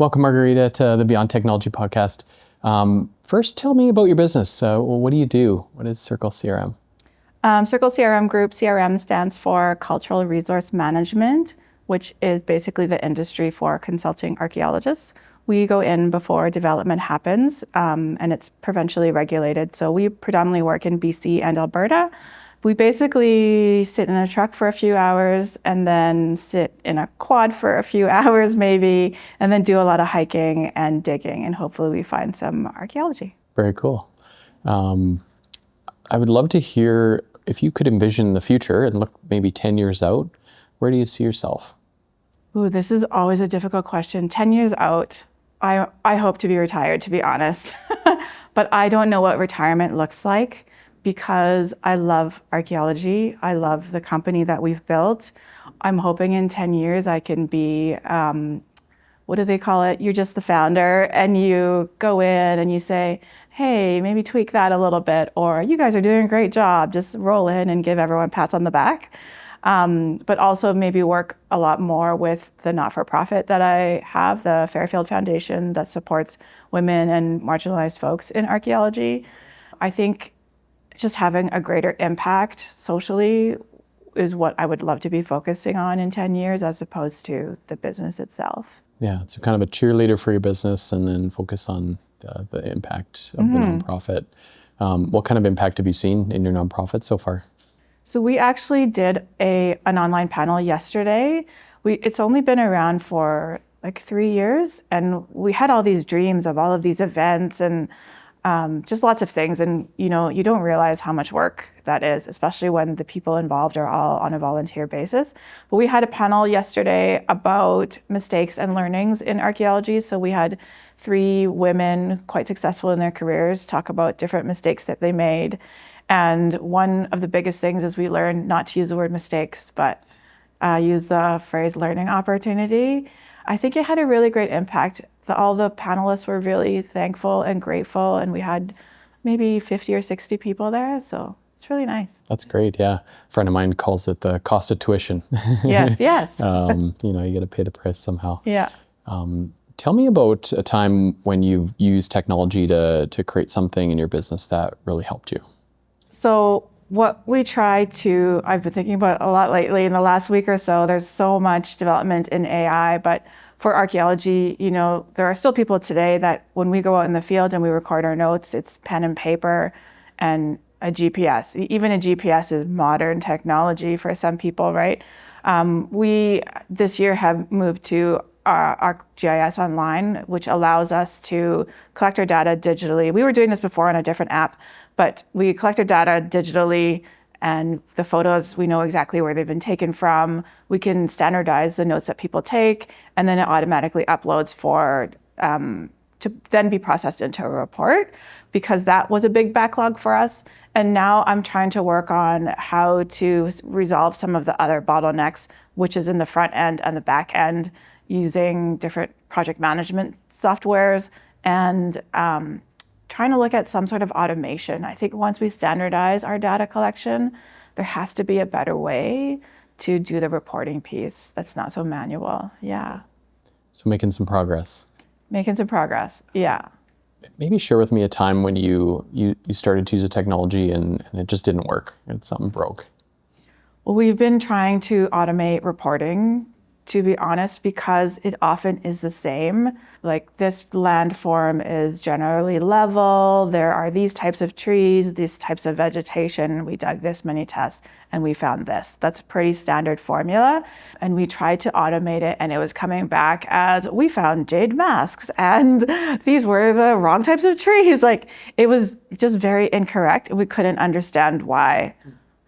Welcome, Margarita, to the Beyond Technology podcast. First, tell me about your business. What do you do? What is Circle CRM? Circle CRM Group, CRM stands for Cultural Resource Management, which is basically the industry for consulting archaeologists. We go in before development happens, and it's provincially regulated. So we predominantly work in BC and Alberta. We basically sit in a truck for a few hours and then sit in a quad for a few hours maybe, and then do a lot of hiking and digging, and hopefully we find some archaeology. Very cool. I would love to hear if you could envision the future and look maybe 10 years out, where do you see yourself? Ooh, this is always a difficult question. 10 years out, I hope to be retired, to be honest. But I don't know what retirement looks like because I love archaeology. I love the company that we've built. I'm hoping in 10 years I can be, what do they call it? You're just the founder and you go in and you say, hey, maybe tweak that a little bit, or you guys are doing a great job. Just roll in and give everyone pats on the back. But also maybe work a lot more with the not-for-profit that I have, the Fairfield Foundation that supports women and marginalized folks in archaeology. I think just having a greater impact socially is what I would love to be focusing on in 10 years as opposed to the business itself. Yeah, so kind of a cheerleader for your business and then focus on the impact of the nonprofit. What kind of impact have you seen in your nonprofit so far? So we actually did an online panel yesterday. It's only been around for like 3 years, and we had all these dreams of all of these events and just lots of things. And you don't realize how much work that is, especially when the people involved are all on a volunteer basis. But we had a panel yesterday about mistakes and learnings in archaeology. So we had 3 women quite successful in their careers talk about different mistakes that they made. And one of the biggest things is we learned not to use the word mistakes, but use the phrase learning opportunity. I think it had a really great impact. All the panelists were really thankful and grateful, and we had maybe 50 or 60 people there, so it's really nice. That's great, yeah. A friend of mine calls it the cost of tuition. Yes. You got to pay the price somehow. Yeah. Tell me about a time when you've used technology to create something in your business that really helped you. So what we I've been thinking about a lot lately in the last week or so, there's so much development in AI, but for archaeology, there are still people today that when we go out in the field and we record our notes, it's pen and paper and a GPS. Even a GPS is modern technology for some people, right? We this year have moved to ArcGIS Online, which allows us to collect our data digitally. We were doing this before on a different app, but we collect our data digitally, and the photos, we know exactly where they've been taken from. We can standardize the notes that people take, and then it automatically uploads to then be processed into a report, because that was a big backlog for us. And now I'm trying to work on how to resolve some of the other bottlenecks, which is in the front end and the back end, using different project management softwares and trying to look at some sort of automation. I think once we standardize our data collection, there has to be a better way to do the reporting piece that's not so manual. Yeah. So making some progress. Yeah. Maybe share with me a time when you started to use a technology and it just didn't work and something broke. Well, we've been trying to automate reporting, to be honest, because it often is the same. Like, this landform is generally level. There are these types of trees, these types of vegetation. We dug this many tests and we found this. That's a pretty standard formula. And we tried to automate it, and it was coming back as we found jade masks and these were the wrong types of trees. Like, it was just very incorrect, and we couldn't understand why.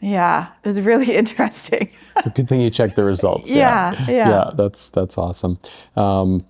Yeah, it was really interesting. It's a good thing you checked the results. Yeah, that's awesome. And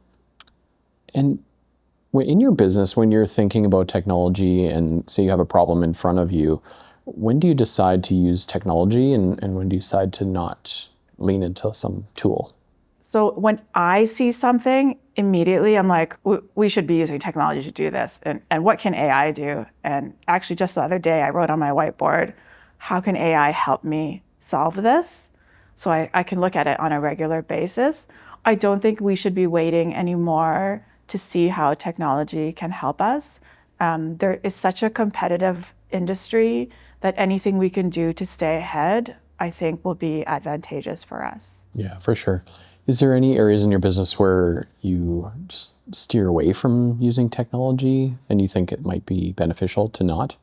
in your business, when you're thinking about technology and say you have a problem in front of you, when do you decide to use technology and when do you decide to not lean into some tool? So when I see something, immediately I'm like, we should be using technology to do this. And what can AI do? And actually just the other day, I wrote on my whiteboard, how can AI help me solve this? So I can look at it on a regular basis. I don't think we should be waiting anymore to see how technology can help us. There is such a competitive industry that anything we can do to stay ahead, I think, will be advantageous for us. Yeah, for sure. Is there any areas in your business where you just steer away from using technology and you think it might be beneficial to not?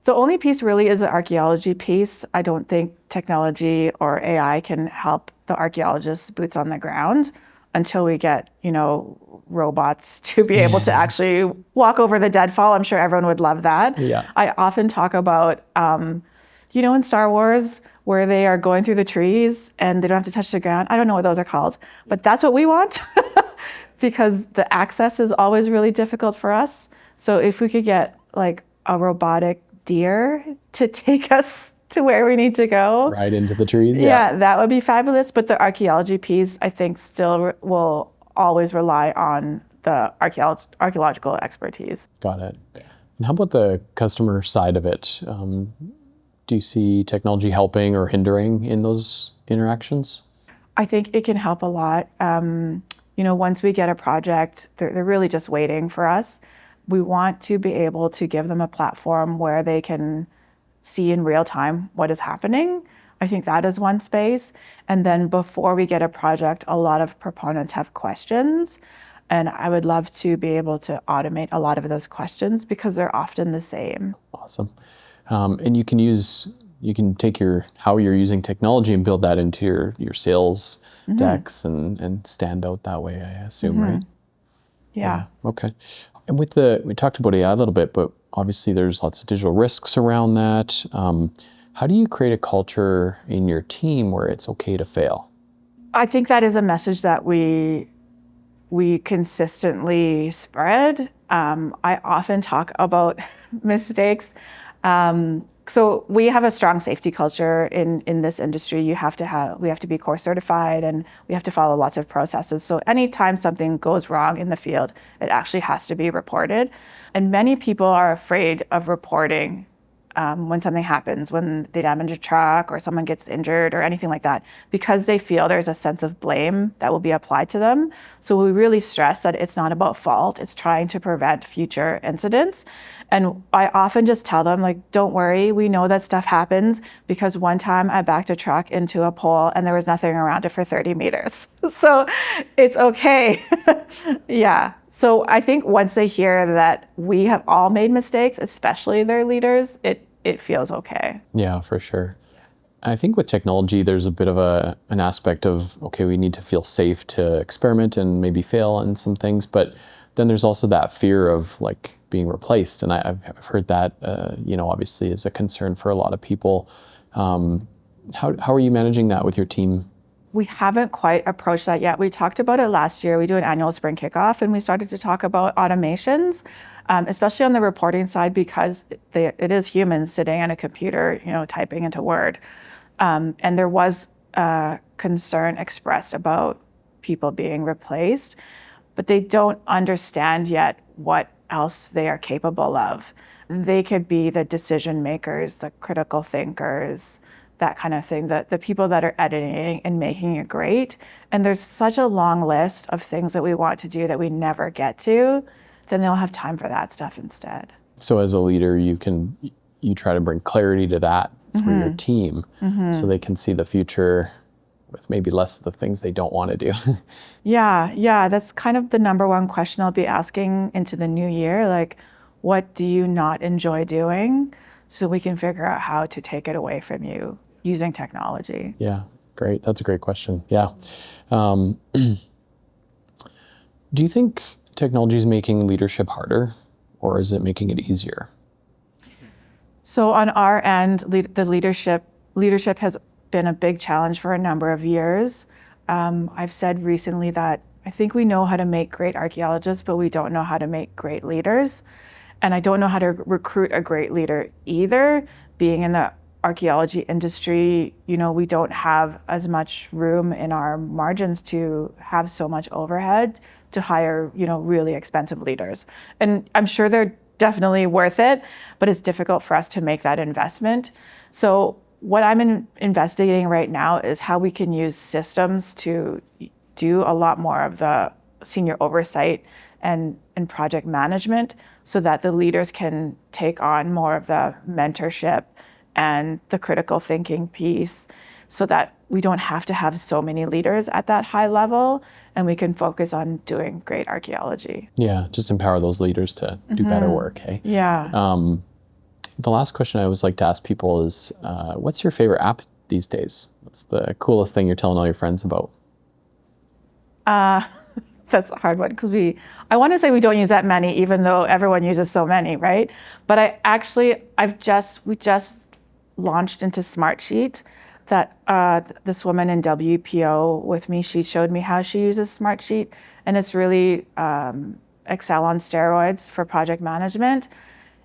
The only piece really is the archaeology piece. I don't think technology or AI can help the archaeologists boots on the ground until we get, robots to be able to actually walk over the deadfall. I'm sure everyone would love that. Yeah. I often talk about, in Star Wars, where they are going through the trees and they don't have to touch the ground. I don't know what those are called, but that's what we want because the access is always really difficult for us. So if we could get like a robotic deer to take us to where we need to go. Right into the trees? Yeah, that would be fabulous. But the archaeology piece, I think, still will always rely on the archaeological expertise. Got it. And how about the customer side of it? Do you see technology helping or hindering in those interactions? I think it can help a lot. Once we get a project, they're really just waiting for us. We want to be able to give them a platform where they can see in real time what is happening. I think that is one space. And then before we get a project, a lot of proponents have questions. And I would love to be able to automate a lot of those questions because they're often the same. Awesome. And you can take how you're using technology and build that into your sales decks and stand out that way, I assume, right? Yeah. Okay. And we talked about AI a little bit, but obviously there's lots of digital risks around that. How do you create a culture in your team where it's okay to fail? I think that is a message that we consistently spread. I often talk about mistakes. So we have a strong safety culture in this industry. We have to be core certified and we have to follow lots of processes. So anytime something goes wrong in the field, it actually has to be reported. And many people are afraid of reporting when something happens, when they damage a truck or someone gets injured or anything like that, because they feel there's a sense of blame that will be applied to them. So we really stress that it's not about fault, it's trying to prevent future incidents. And I often just tell them, like, don't worry, we know that stuff happens because one time I backed a truck into a pole and there was nothing around it for 30 meters. So it's okay. Yeah. So I think once they hear that we have all made mistakes, especially their leaders, it feels okay. Yeah, for sure. I think with technology, there's a bit of an aspect of, okay, we need to feel safe to experiment and maybe fail on some things, but then there's also that fear of like being replaced. And I've heard that, obviously is a concern for a lot of people. How are you managing that with your team? We haven't quite approached that yet. We talked about it last year. We do an annual spring kickoff and we started to talk about automations, especially on the reporting side, because it is humans sitting at a computer, typing into Word. And there was concern expressed about people being replaced, but they don't understand yet what else they are capable of. They could be the decision makers, the critical thinkers, that kind of thing, the people that are editing and making it great. And there's such a long list of things that we want to do that we never get to, then they'll have time for that stuff instead. So as a leader, you try to bring clarity to that for your team so they can see the future with maybe less of the things they don't want to do. Yeah, that's kind of the number one question I'll be asking into the new year. Like, what do you not enjoy doing? So we can figure out how to take it away from you using technology. Yeah, great. That's a great question. Yeah. Do you think technology is making leadership harder or is it making it easier? So on our end, the leadership has been a big challenge for a number of years. I've said recently that I think we know how to make great archaeologists, but we don't know how to make great leaders. And I don't know how to recruit a great leader either. Being in the archaeology industry, we don't have as much room in our margins to have so much overhead to hire, really expensive leaders. And I'm sure they're definitely worth it, but it's difficult for us to make that investment. So what I'm investigating right now is how we can use systems to do a lot more of the senior oversight and project management so that the leaders can take on more of the mentorship and the critical thinking piece so that we don't have to have so many leaders at that high level and we can focus on doing great archaeology. Yeah, just empower those leaders to do better work, hey? Yeah. The last question I always like to ask people is, what's your favorite app these days? What's the coolest thing you're telling all your friends about? That's a hard one because I want to say we don't use that many, even though everyone uses so many, right? But we just launched into Smartsheet. That this woman in WPO with me, she showed me how she uses Smartsheet, and it's really Excel on steroids for project management.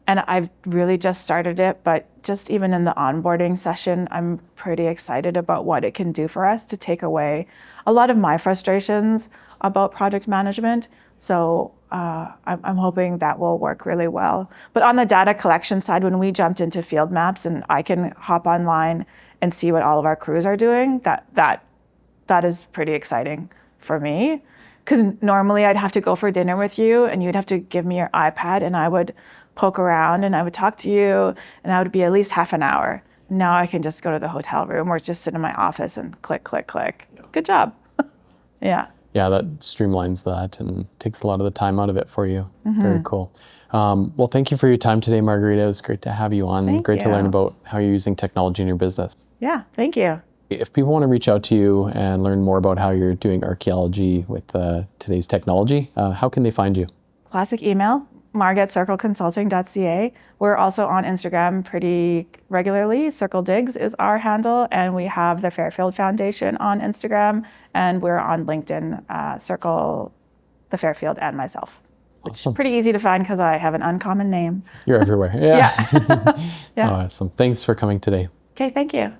And I've really just started it, but just even in the onboarding session, I'm pretty excited about what it can do for us to take away a lot of my frustrations about project management. So I'm hoping that will work really well. But on the data collection side, when we jumped into field maps and I can hop online and see what all of our crews are doing, that is pretty exciting for me. Because normally I'd have to go for dinner with you and you'd have to give me your iPad and I would poke around and I would talk to you and that would be at least half an hour. Now I can just go to the hotel room or just sit in my office and click, click, click. Good job. Yeah. Yeah, that streamlines that and takes a lot of the time out of it for you. Very cool. Well, thank you for your time today, Margarita. It was great to have you on. Great to learn about how you're using technology in your business. Yeah, thank you. If people want to reach out to you and learn more about how you're doing archaeology with today's technology, how can they find you? Classic email, marg@circleconsulting.ca. We're also on Instagram pretty regularly. Circle Digs is our handle, and we have the Fairfield Foundation on Instagram, and we're on LinkedIn, Circle, the Fairfield, and myself. Awesome. Pretty easy to find because I have an uncommon name. You're everywhere. Yeah. Yeah. Awesome. Thanks for coming today. Okay, thank you.